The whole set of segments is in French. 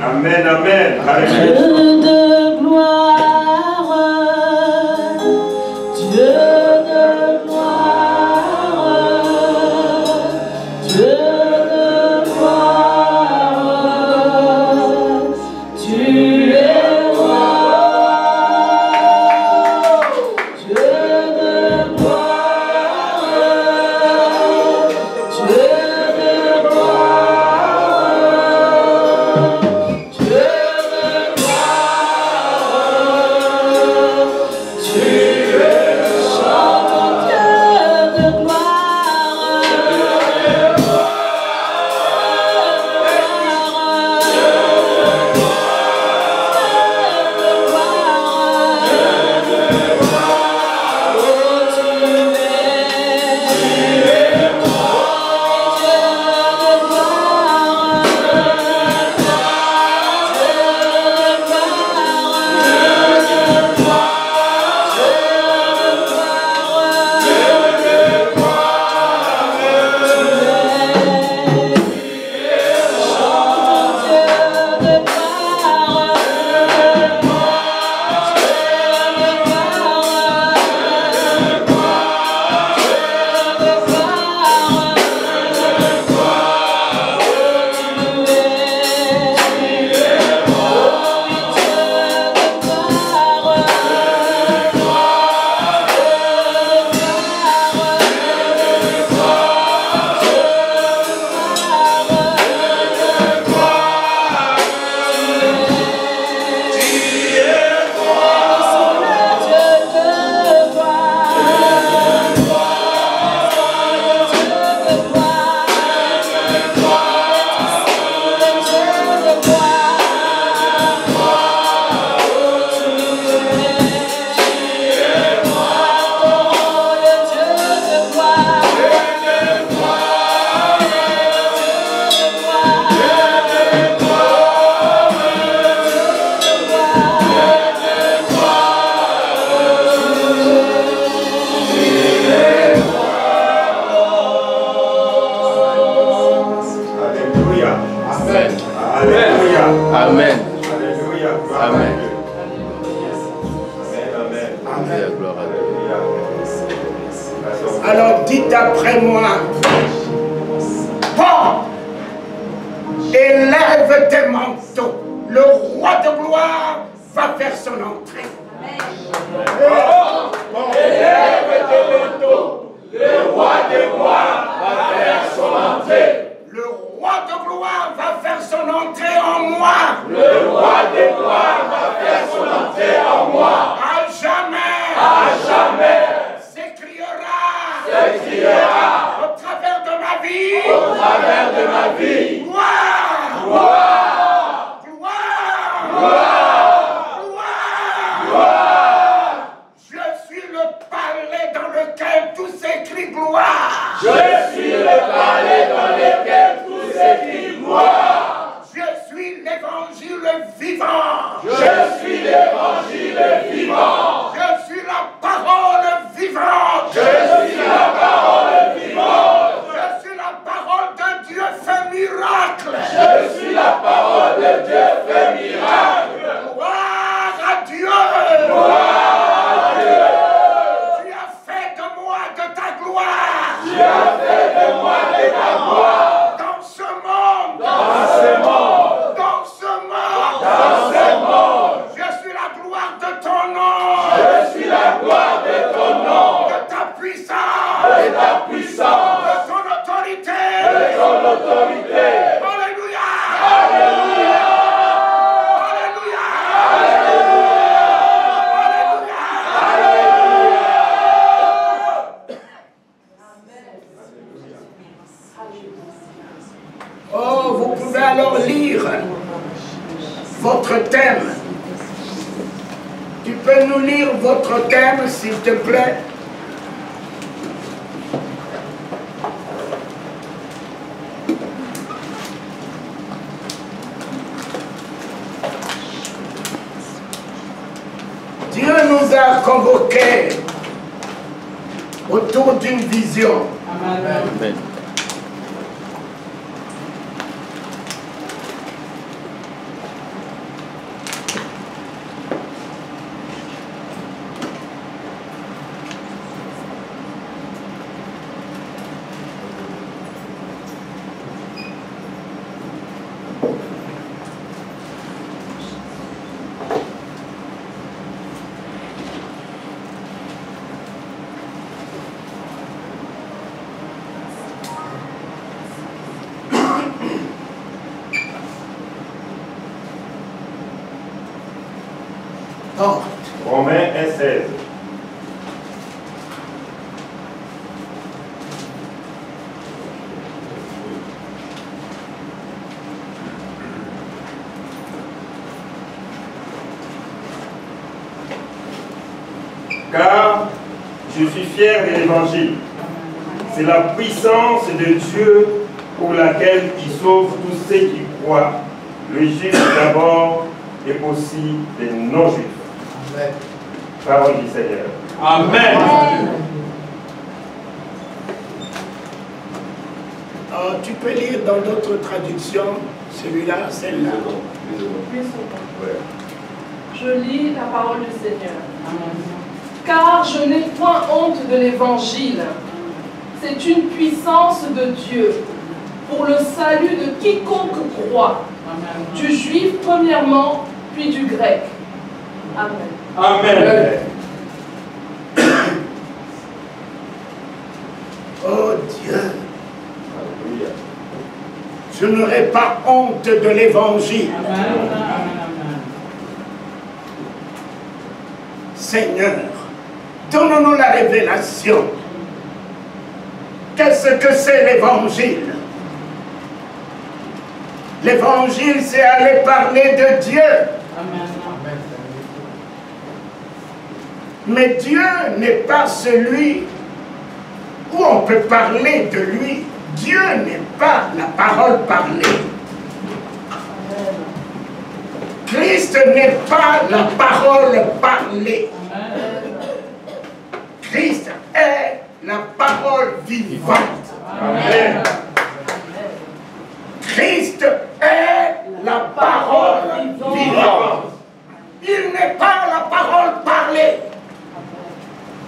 Amen, amen. Dieu de gloire, Dieu de gloire, Dieu de gloire, tu es roi. Dieu de gloire, Dieu de gloire, Dieu de gloire, tu es chantons Dieu de gloire, Alléluia. Amen. Alléluia. Amen. Alléluia. Amen. Amen. Amen. Gloire à Dieu. Alléluia. Alors dites après moi, prends, élève tes manteaux, le roi de gloire va faire son entrée. Élève tes manteaux, le roi de gloire va faire son entrée. Le roi de gloire va faire son entrée en moi. Le roi de gloire va faire son entrée en moi. À jamais, À jamais, s'écriera au travers de ma vie, au travers de ma vie, gloire, gloire, gloire, gloire, gloire. Je suis le palais dans lequel tout s'écrit gloire. je suis le palais dans lequel tout s'écrit gloire. Je suis l'évangile vivant. Je suis l'évangile vivant. Je suis la parole vivante. Je suis la parole vivante. Je suis la parole de Dieu fait miracle. Je suis la parole de Dieu fait miracle. Gloire à Dieu. Gloire à Dieu. Tu as fait de moi de ta gloire. Tu as fait de moi de ta gloire. Dans ce monde. Dans ce monde. Dans ce monde. Dans ce monde. Je suis la gloire de ton nom. Je suis la gloire de ton nom. De ta puissance. De ta puissance. De ton autorité. De ton autorité. Alléluia. Alléluia. Alléluia. Oh, vous pouvez alors lire votre thème. Tu peux nous lire votre thème, s'il te plaît? Dieu nous a convoqués autour d'une vision. Amen. porte. Romains 1,16. Car je suis fier de l'Évangile. C'est la puissance de Dieu pour laquelle il sauve tous ceux qui croient, le juif d'abord et aussi les non-juifs. Amen. Parole du Seigneur. Amen. Oh, tu peux lire dans d'autres traductions, celui-là, celle-là. Je lis la parole du Seigneur. Car je n'ai point honte de l'Évangile. C'est une puissance de Dieu pour le salut de quiconque croit, du juif premièrement, puis du grec. Amen. Amen. Oh Dieu, je n'aurai pas honte de l'Évangile. Seigneur, donne-nous la révélation. Qu'est-ce que c'est l'Évangile? L'Évangile, c'est aller parler de Dieu. Mais Dieu n'est pas celui où on peut parler de lui. Dieu n'est pas la parole parlée. Christ n'est pas la parole parlée. Christ est la parole vivante. Amen. Christ est la parole vivante. Il n'est pas la parole parlée,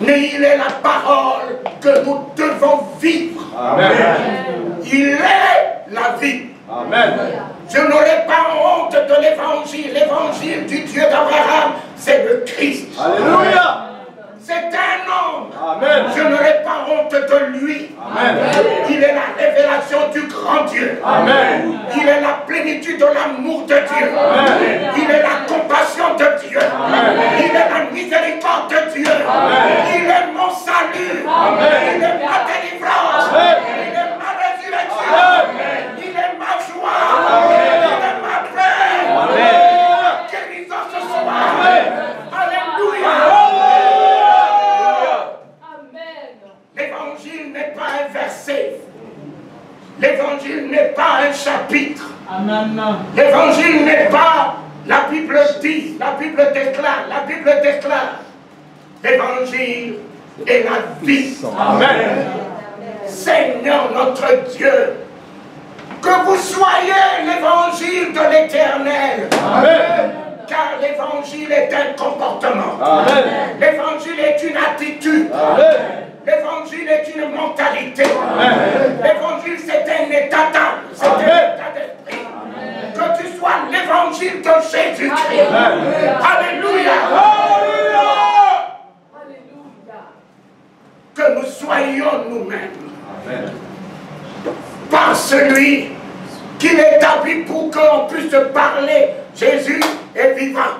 mais il est la parole que nous devons vivre. Amen. Il est la vie. Amen. Je n'aurai pas honte de l'évangile. L'évangile du Dieu d'Abraham, c'est le Christ. Alléluia. C'est un homme. Amen. Je n'aurai pas honte de lui. Amen. Il est la révélation du grand Dieu. Amen. Il est la plénitude de l'amour de Dieu. Amen. Il est la compassion de Dieu. Amen. Il est la miséricorde de Dieu. Amen. Il est mon salut. Amen. Il est ma délivrance. Amen. Il est ma résurrection. Amen. Il est ma joie. Amen. Il est ma paix. Amen. Ma guérison ce soir. Amen. Alléluia. L'évangile n'est pas un verset. L'évangile n'est pas un chapitre. L'évangile n'est pas la Bible dit, la Bible déclare, la Bible déclare. L'évangile est la vie. Amen. Seigneur notre Dieu, que vous soyez l'évangile de l'Éternel. Amen. Car l'évangile est un comportement. Amen. L'évangile est une attitude. Amen. L'évangile est une mentalité. Amen. L'évangile, c'est un état d'âme, c'est un Amen. état d'esprit. Que tu sois l'évangile de Jésus-Christ. Alléluia. Alléluia. Que nous soyons nous-mêmes. Amen. Par celui qui l'établit pour qu'on puisse parler. Jésus est vivant.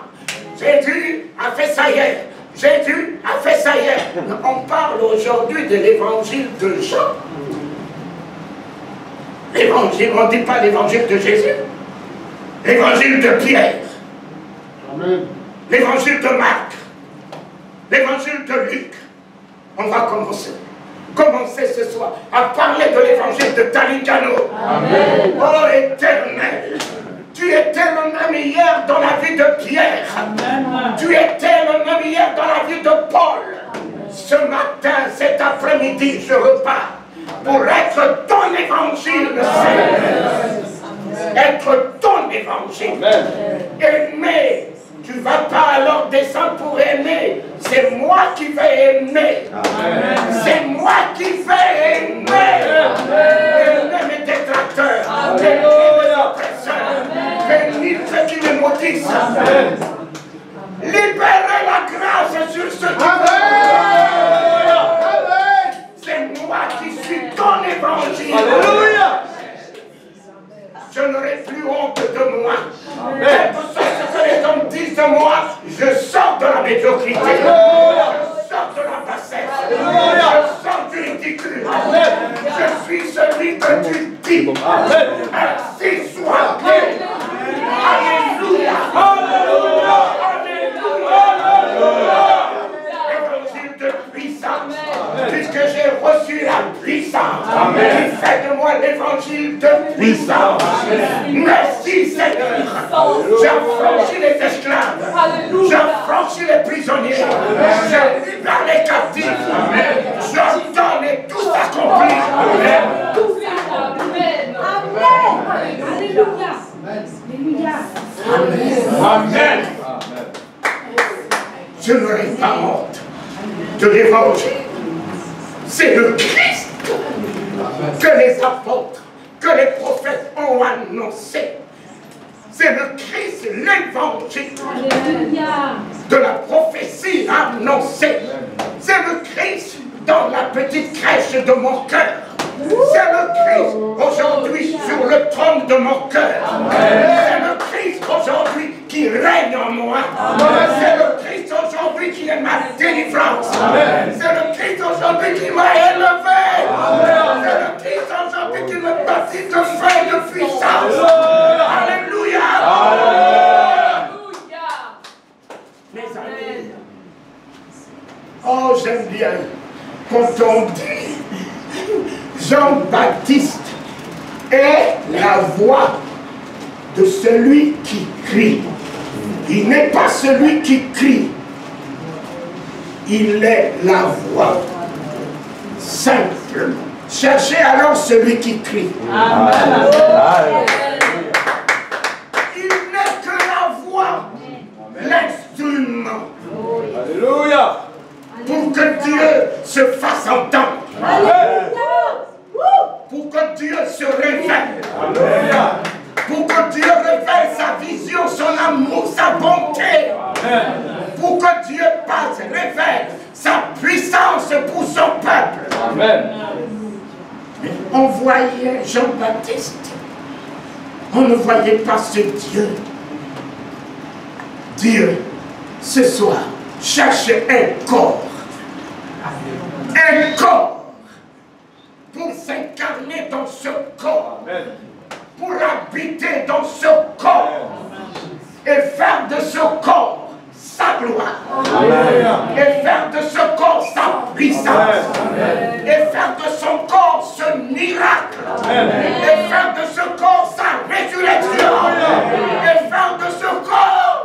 Jésus a fait ça hier. Jésus a fait ça hier. On parle aujourd'hui de l'évangile de Jean. L'évangile, on ne dit pas l'évangile de Jésus. L'évangile de Pierre. L'évangile de Marc. L'évangile de Luc. On va commencer. Commencer ce soir à parler de l'évangile de Talikano. Amen. Oh Éternel, tu étais le même hier dans la vie de Pierre. Amen. Tu étais le même hier dans la vie de Paul. Ce matin, cet après-midi, je repars pour être ton évangile, Seigneur. Être ton évangile. Amen. Aimer. Tu ne vas pas alors descendre pour aimer. C'est moi qui vais aimer. Amen. C'est moi qui vais aimer. Aimer mes détracteurs. Aimer mes oppresseurs. Bénir ceux qui me maudissent. Amen. Libérer la grâce sur ceux qui c'est moi qui suis ton évangile. Alléluia. Je n'aurai plus honte de moi. Quel que soit ce que les hommes disent de moi, je sors de médiocrité. Je sors de la bassesse. Je sors du ridicule. Je suis celui que tu dis. Ainsi soit. Alléluia. Évangile de puissance. Puisque j'ai reçu la puissance. Tu fais de moi l'évangile de puissance. Merci Seigneur. J'affranchis les esclaves. J'affranchis les prisonniers. Je libère les captifs. J'ordonne et tout s'accomplit. Amen. Je n'aurai pas honte de l'évangile. C'est le Christ que les apôtres, que les prophètes ont annoncé. C'est le Christ, l'évangile de la prophétie annoncée. C'est le Christ dans la petite crèche de mon cœur. C'est le Christ aujourd'hui sur le trône de mon cœur. C'est le Christ aujourd'hui qui règne en moi. C'est le Christ aujourd'hui qui est ma délivrance. C'est le Christ aujourd'hui qui m'a élevé. C'est le Christ aujourd'hui qui me baptise de feu et de puissance. Alléluia. Mes amis, oh j'aime bien quand on dit Jean-Baptiste est la voix de celui qui crie. Il n'est pas celui qui crie. Il est la voix. Simplement. Cherchez alors celui qui crie. Amen. Il n'est que la voix, l'instrument. Alléluia. Pour que Dieu se fasse entendre. Pour que Dieu se révèle. Pour que Dieu révèle sa vision, son amour, sa bonté. Pour que Dieu passe, révèle sa puissance pour son peuple. Amen. Mais on voyait Jean-Baptiste. On ne voyait pas ce Dieu. Dieu, ce soir, cherche un corps. Un corps pour s'incarner dans ce corps. Amen. Pour habiter dans ce corps. Et faire de ce corps sa gloire. Amen. Et faire de ce corps sa puissance. Amen. Et faire de son corps ce miracle. Amen. Et faire de ce corps sa résurrection. Amen. Et faire de ce corps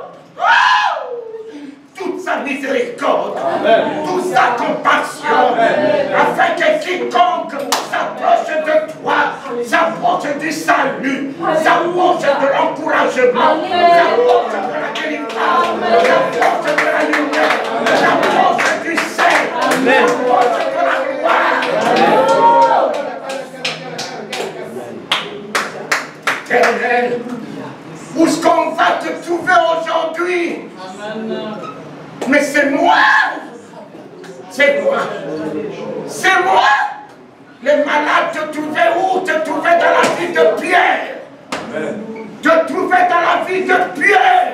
toute sa miséricorde, toute sa compassion, afin que quiconque s'approche de toi, s'approche du salut, s'approche de l'encouragement, s'approche de la délivrance, s'approche de la lumière, s'approche du ciel, s'approche de la gloire. Éternel, où est-ce qu'on va te trouver aujourd'hui? Mais c'est moi. C'est moi. C'est moi. Les malades te trouvaient où? Te trouvaient dans la vie de Pierre. Te trouvaient dans la vie de Pierre.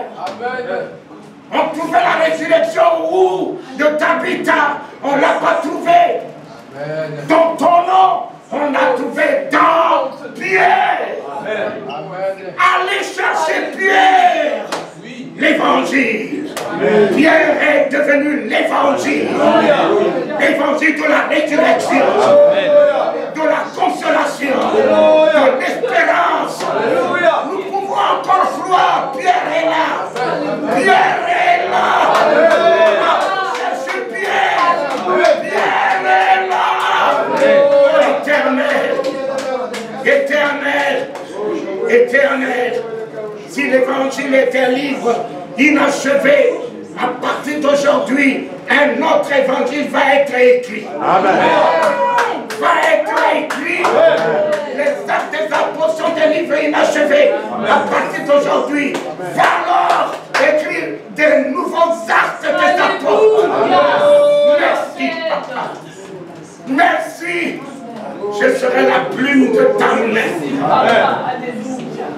On trouvait la résurrection où? De Tabitha. On ne l'a pas trouvé. Dans ton nom, on a trouvé dans Pierre. Allez chercher Pierre. L'évangile. Pierre est devenu l'évangile. L'évangile de la résurrection, de la consolation, de l'espérance. Nous pouvons encore voir, Pierre est là. Pierre est là. Cherchez Pierre. Pierre est là. Éternel. Éternel. Éternel. Si l'évangile est un livre inachevé, à partir d'aujourd'hui, un autre évangile va être écrit. Amen. Va être écrit. Les actes des apôtres sont des livres inachevés. À partir d'aujourd'hui, va alors écrire des nouveaux actes des apôtres. Merci, Papa. Merci. Je serai la plume de ta main.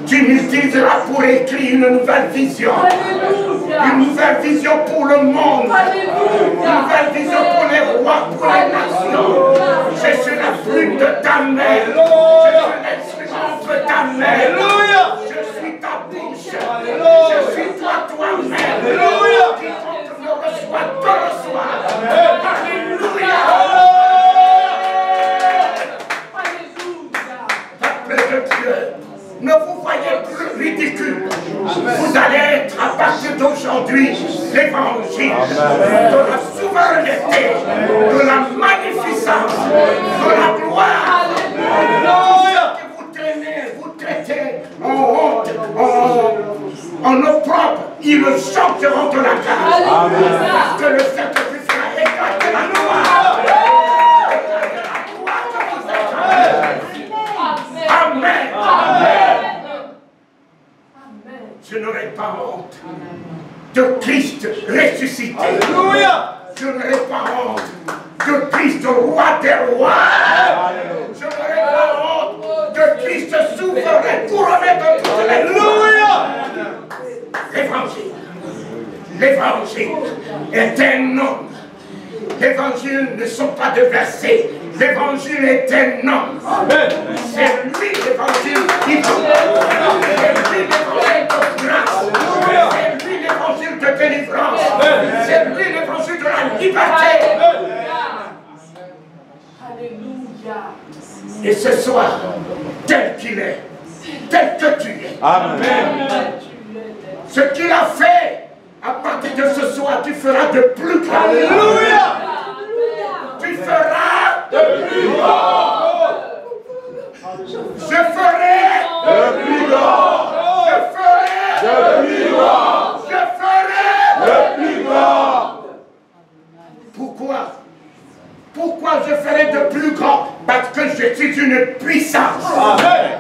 Tu m'utiliseras pour écrire une nouvelle vision. Alléluia. Une nouvelle vision pour le monde. Une nouvelle vision pour les rois, pour les nations. Je suis la plume de ta main. Je suis l'instrument de ta main. Je suis ta bouche. Je suis toi-même. Quiconque me reçoit, te reçoit. Alléluia. Peuple de Dieu, ne vous voyez plus ridicule. Vous allez être à partir d'aujourd'hui l'évangile de la souveraineté, de la magnificence, de la gloire. Que vous traînez, vous traitez en honte, en opprobre, ils le chanteront de la grâce. Parce que le Saint-Esprit sera éclaté la gloire. Amen. Amen. Je n'aurai pas honte de Christ ressuscité. Alléluia. Je n'aurai pas honte de Christ, roi des rois. Je n'aurai pas honte de Christ souverain, couronné de toutes les gloires. L'évangile. L'évangile est un nom. L'évangile ne sont pas de versets. L'évangile est un homme. C'est lui l'évangile qui vous. C'est lui l'évangile de grâce. C'est lui l'évangile de délivrance. C'est lui l'évangile de la liberté. Alléluia. Et ce soir, tel qu'il est, tel que tu es. Amen. Ce qu'il a fait, à partir de ce soir, tu feras de plus grand. Alléluia. Tu feras De plus grand. Je ferai De plus grand. je ferai De plus grand. je ferai. De plus grand. Pourquoi? Pourquoi je ferai de plus grand? Parce que je suis une puissance. Amen.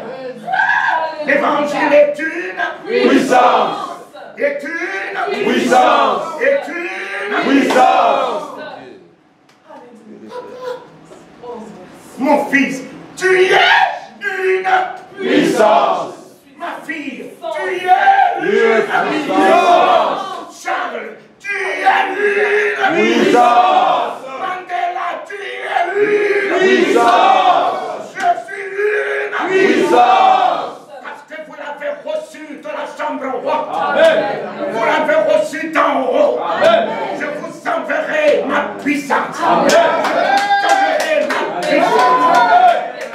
L'évangile est une Puissance. est une Puissance. est une Puissance. Mon fils, tu es une Puissance. ma fille, tu es une Puissance. Charles, tu es une Puissance. Mandela, tu es une Puissance. Je suis une Puissance. parce que vous l'avez reçu de la chambre haute. Amen. Vous l'avez reçu d'en haut. Amen. Je vous enverrai ma puissance. Amen. Je vous donnerai ma puissance.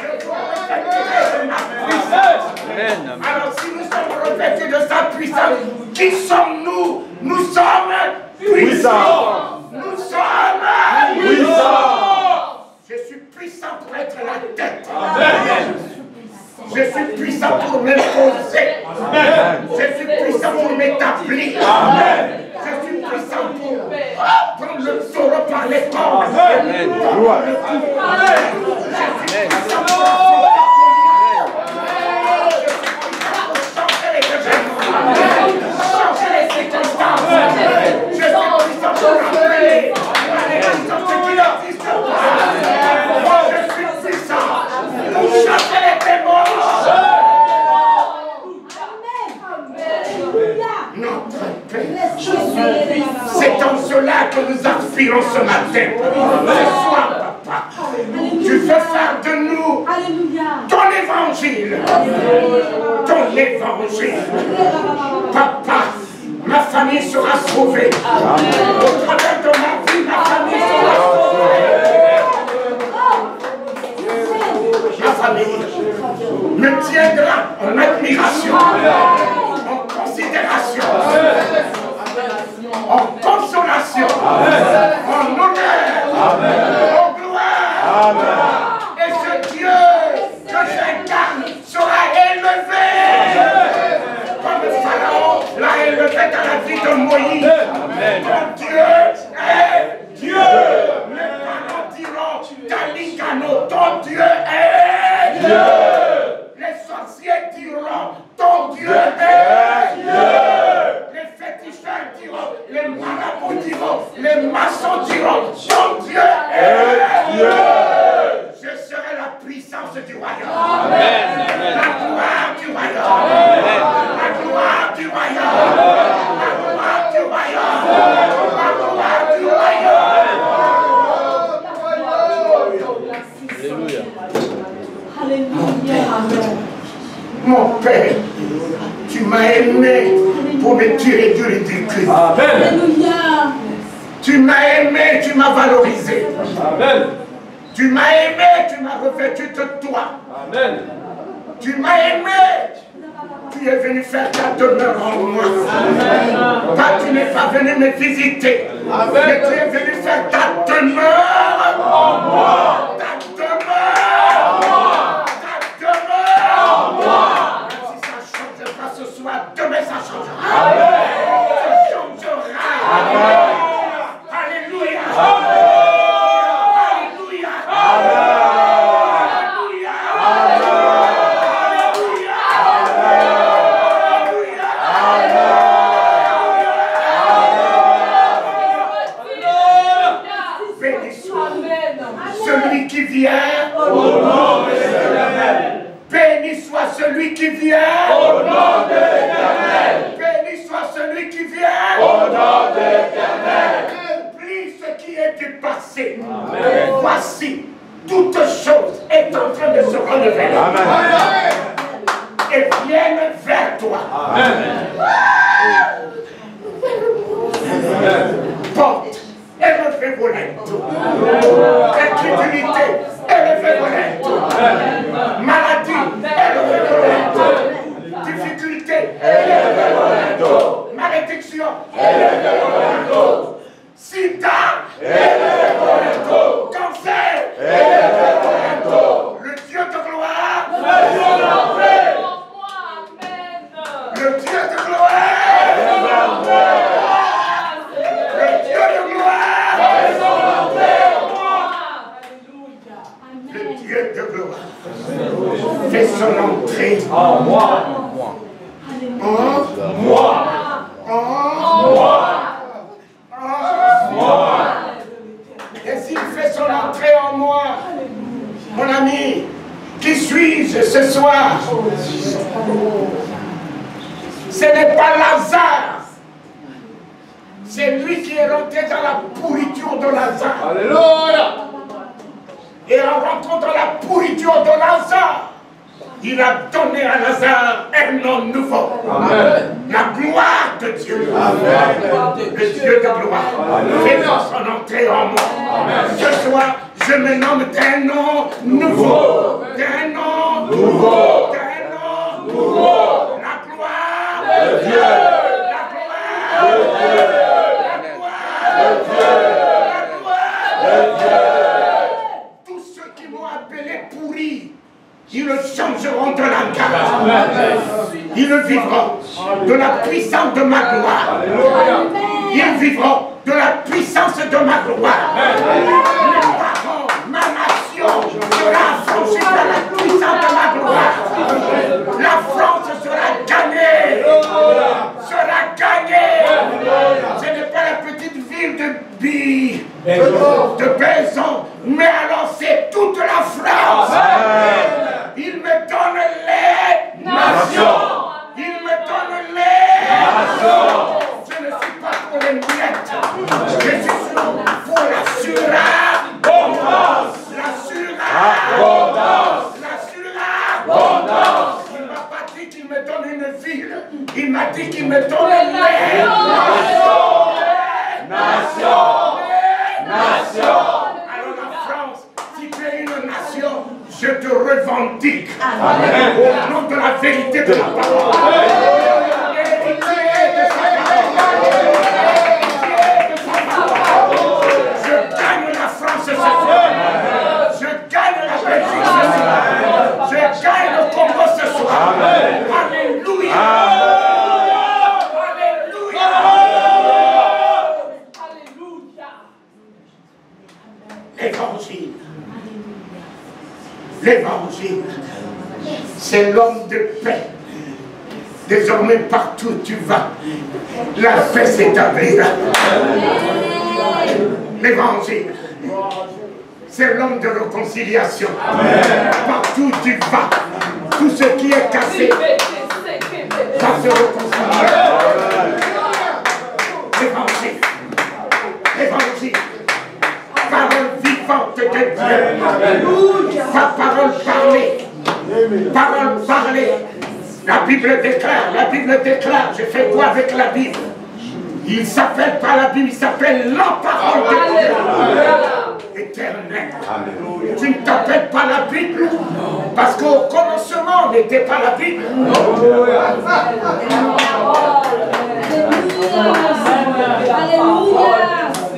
Je vous revêtirai de ma puissance. Amen. Alors si nous sommes revêtus de sa puissance, qui sommes-nous? Nous sommes puissants. Nous sommes Puissant. Je suis puissant pour être la tête. Amen. Je suis puissant pour m'imposer. Amen. Je suis puissant pour m'établir. Amen. Je suis puissant pour prendre le taureau par les cornes. Amen. Gloire. Je suis puissant pour changer les événements, changer les circonstances. Je suis puissant pour rappeler à l'existence qui n'existe pas. Je suis puissant pour chasser les démons. Notre Père, c'est en cela que nous aspirons ce matin. Ce soir, Papa, tu veux faire de nous ton évangile. Ton évangile. Papa, ma famille sera sauvée. Au travers de ma vie, ma famille sera sauvée. Ma famille me tiendra en admiration, en considération, en consolation, en honneur, en gloire. Et ce Dieu que j'incarne sera élevé. Comme Pharaon l'a élevé dans la vie de Moïse. Ton Dieu est Dieu. Les parents diront, Talikano, ton Dieu est Dieu. Les sorciers diront, ton Dieu est Dieu. Les féticheurs diront, les marabouts diront, les maçons diront, ton Dieu est Dieu. Je serai la puissance du royaume. La gloire du royaume. royaume. La gloire du royaume. La gloire du royaume. Alléluia. Mon Père, tu m'as aimé pour me tirer du ridicule. Alléluia. Tu m'as aimé, tu m'as valorisé. Amen. Tu m'as aimé, tu m'as revêtu de toi. Amen. Tu m'as aimé. Tu es venu faire ta demeure en moi. Pas tu n'es pas venu me visiter. Mais tu es venu faire ta demeure en moi. Ta demeure en moi. Ta demeure en moi. Même si ça ne change pas ce soir, demain ça changera. Ça changera. Alléluia. Alléluia. Celui qui vient au nom de l'Éternel. Béni soit celui qui vient au nom de l'Éternel. Béni soit celui qui vient au nom de l'Éternel. Oublie ce qui est du passé. Amen. Voici, toute chose est en train de se relever. Amen. Et viennent vers toi. Amen. Porte. Élevez vos lèvres. Incrédulité, élevez vos lèvres. Maladie, élevez vos lèvres. Difficulté, élevez vos lèvres. Malédiction, élevez vos lèvres. Sida, élevez vos lèvres. Cancer, élevez vos lèvres. Le Dieu de gloire, le Dieu de gloire, fait son entrée en moi. En moi. En moi. En moi. Et s'il fait son entrée en moi, mon ami, qui suis-je ce soir? Ce n'est pas Lazare. C'est lui qui est rentré dans la pourriture de Lazare. Alléluia. Et en rentrant dans la pourriture de Lazare, il a donné à Lazare un nom nouveau. Amen. La gloire de Dieu. Amen. Le Dieu de gloire. Fait son entrée en moi. Amen. Ce soir, je me nomme d'un nom nouveau. D'un nom nouveau. D'un nom nouveau. La gloire de Dieu. La gloire de Dieu. La gloire de Dieu. La gloire de Dieu. Pourris, ils le changeront de la grâce. Ils vivront de la puissance de ma gloire. Ils vivront de la puissance de ma gloire. Mes parents, ma nation sera affranchie de la puissance de ma gloire. La France sera gagnée. Sera gagnée. Ce n'est pas la petite ville de Bézon, mais alors c'est toute la France. Il me donne les nations. Il me donne les nations. Je ne suis pas pour les miettes. Je suis pour la surabondance. La surabondance. La surabondance. Il ne m'a pas dit qu'il me donne une ville. Il m'a dit qu'il me donne les nations. Nation! Nation! Alors la France, si tu es une nation, je te revendique. Amen. Au nom de la vérité de la parole. Je gagne la France ce soir. Je gagne la Belgique ce soir. Je gagne le Congo ce soir. Alléluia. L'évangile. L'évangile, c'est l'homme de paix. Désormais, partout où tu vas, la paix s'établira. L'évangile, c'est l'homme de réconciliation. Partout où tu vas, tout ce qui est cassé va se réconcilier. L'évangile. L'évangile. Parole vivante de Dieu. Sa parole parlée. Parole parlée. La Bible déclare, je fais quoi avec la Bible? Il s'appelle pas la Bible, il s'appelle la parole de Dieu. Éternel. Tu ne t'appelles pas la Bible parce qu'au commencement n'était pas la Bible. Alléluia.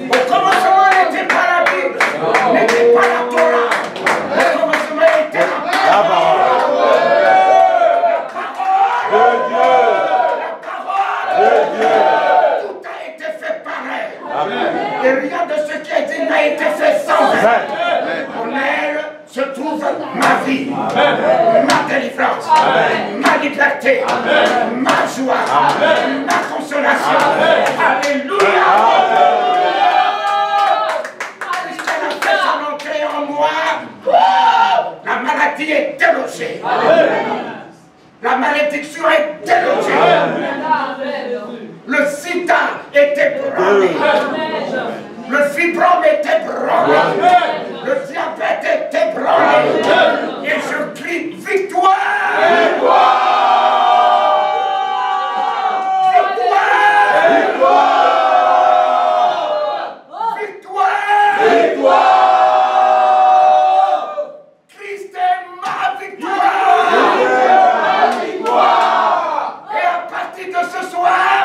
Au commencement n'était pas la Bible, n'était pas la Torah. Au commencement était la parole. La parole de Dieu. Tout a été fait pareil. Et rien de ce qui a été n'a été fait sans elle. En elle se trouve ma vie, ma délivrance, ma liberté, ma joie, ma consolation. Alléluia. Puisqu'elle a fait son entrée en moi, la maladie est délogée. La malédiction est délogée. Le sida est ébranlé. Le fibrome est ébranlé. Le diabète est ébranlé. Et je crie victoire. Victoire. Victoire. Victoire. Christ est ma victoire. Et à partir de ce soir,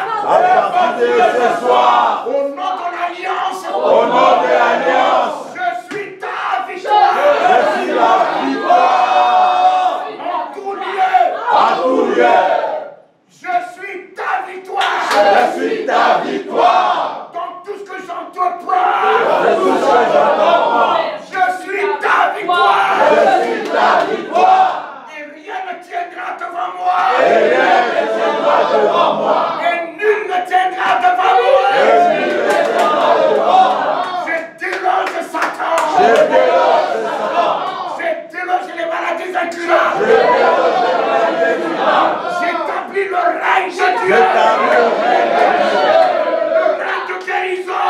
au nom de l'Alliance, je suis ta victoire. En tout lieu, je suis ta victoire. Dans tout ce que j'entreprends, je suis ta victoire. Et rien ne tiendra devant moi. Et nul ne tiendra devant moi. Je déloge Satan. Je déloge les maladies incurables. J'établis le règne de Dieu. Le règne de guérison.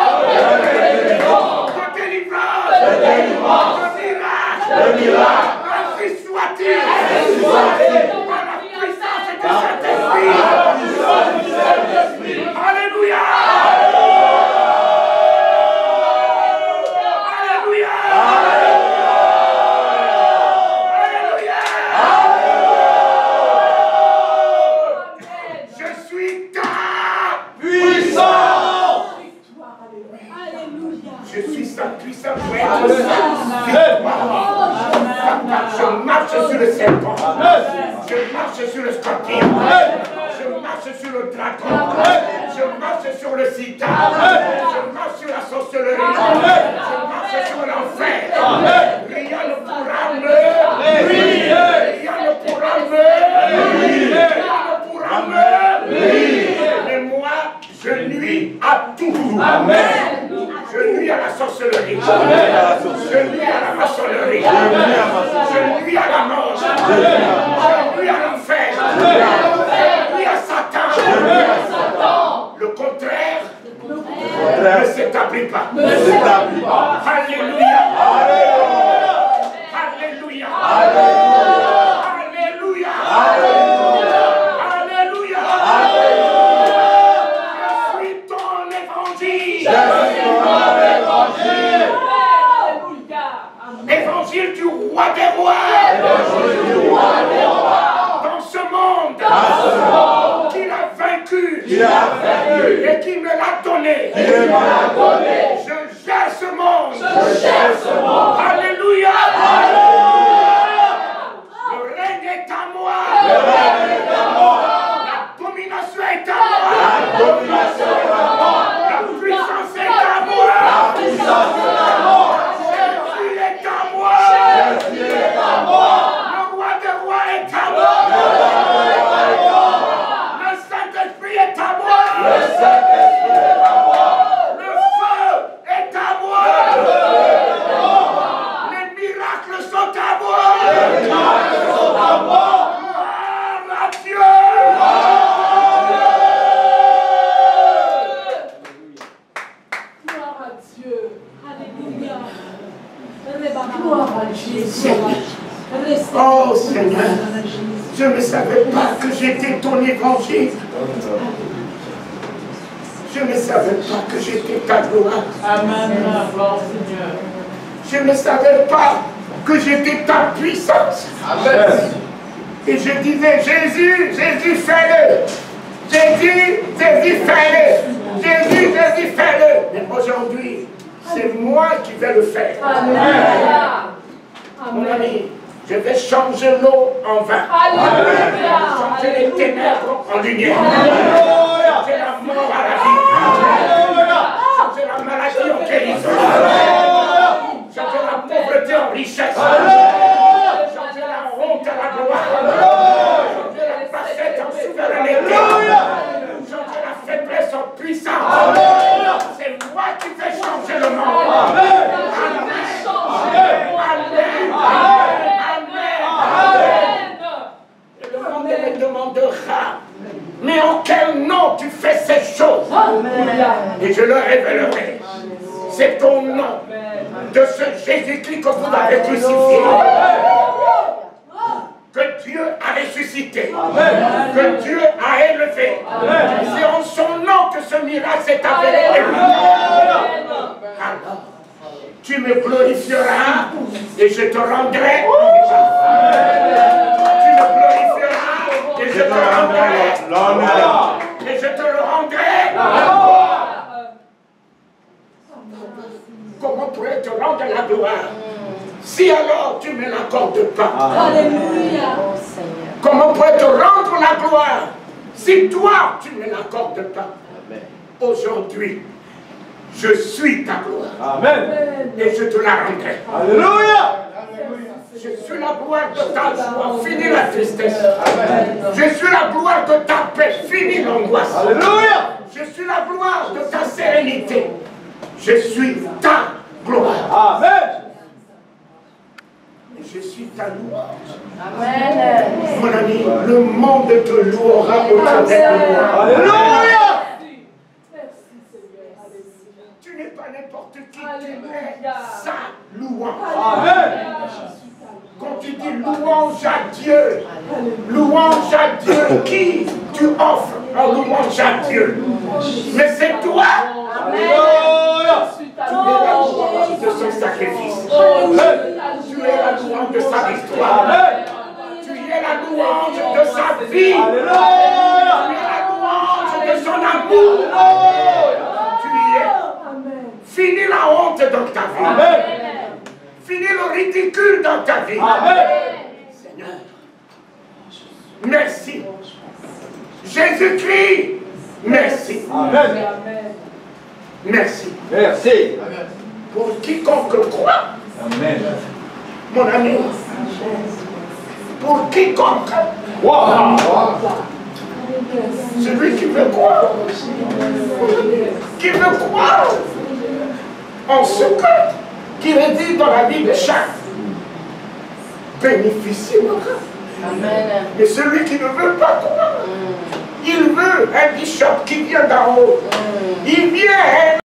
De délivrance. De miracle. Ainsi soit-il. Par la puissance du Saint-Esprit. Alléluia. Alléluia. Alléluia. Je suis ta puissance. Je suis sa puissance. Je marche sur le serpent. Je marche sur le scorpion. Je marche sur le dragon. Je marche sur le sida. Je marche sur la sorcellerie. Je marche sur l'enfer. Rien ne pourra me. Rien ne pourra me. Rien ne pourra me. Mais moi, je nuis à tout. Amen. Je nuis à la sorcellerie. Je nuis à la maçonnerie. Je nuis à la mort. Je nuis à l'enfer. Je nuis à Satan. Le contraire ne s'établit pas. Alléluia. Alléluia. Alléluia. Alléluia. Je suis ton évangile. Évangile du roi des rois. Dans ce monde qu'il a vaincu et qui me l'a donné. Je gère ce monde. Alléluia. Le règne est à moi. La domination est à moi. La puissance est à moi. Jésus est à moi. Le roi des rois est à moi. Le Saint-Esprit est à moi. Le feu est à moi. Les miracles sont à moi. Gloire à Dieu. savais pas que j'étais ton évangile. Je ne savais pas que j'étais ta gloire. Amen. Gloire au Seigneur. Je ne savais pas que j'étais ta puissance. Amen. Et je disais, Jésus, Jésus, fais-le. Jésus, Jésus, fais-le. Jésus, Jésus, fais-le. Mais aujourd'hui, c'est moi qui vais le faire. Mon ami, je vais changer l'eau en vin. Changer les ténèbres en lumière. Changer la mort à la vie. Changer la maladie en guérison. Changer la pauvreté en richesse. Changer la honte à la gloire. Changer la parfaite en souveraineté. Changer la faiblesse en puissance. C'est moi qui vais changer le monde. Amen. Et le monde me demandera, mais en quel nom tu fais ces choses? Et je leur révélerai. C'est ton nom de ce Jésus-Christ que vous avez crucifié. Que Dieu a ressuscité. Que Dieu a élevé. C'est en son nom que ce miracle s'est avéré. Alors, tu me glorifieras et je te rendrai. Tu me glorifieras et je te rendrai. Et je te le rendrai. Comment pourrais-je te rendre la gloire si alors tu ne me l'accordes pas? Alléluia. Comment pourrais-je te rendre la gloire si toi tu ne me l'accordes pas? Aujourd'hui, je suis ta gloire. Amen. Et je te la rendrai. Alléluia. Je suis la gloire de ta joie, fini la tristesse. Je suis la gloire de ta paix, fini l'angoisse. Alléluia. Je suis la gloire de ta sérénité. Je suis ta gloire. Amen. Et je suis ta louange. Amen. Mon ami, le monde te louera au travers de moi. Alléluia. Tu n'es pas n'importe qui, tu es sa louange. Amen. Quand tu dis louange à Dieu, louange à Dieu, qui tu offres en louange à Dieu? Mais c'est toi. Alléluia. Tu es la louange de son sacrifice. Tu es la louange de sa victoire. Tu es la louange de sa vie. Alléluia. Tu es la louange de son amour. Tu y es. Finis la honte dans ta vie. Amen. Finis le ridicule dans ta vie. Amen. Seigneur, merci. Jésus-Christ, merci. Amen. Merci. Merci. Pour quiconque croit, Amen. mon ami, pour quiconque, Wow. celui qui veut croire, qui veut croire en ce qu'il est dit dans la Bible de Jacques, bénéficiera. Amen. Mais celui qui ne veut pas croire, il veut un bishop qui vient d'en haut. Il vient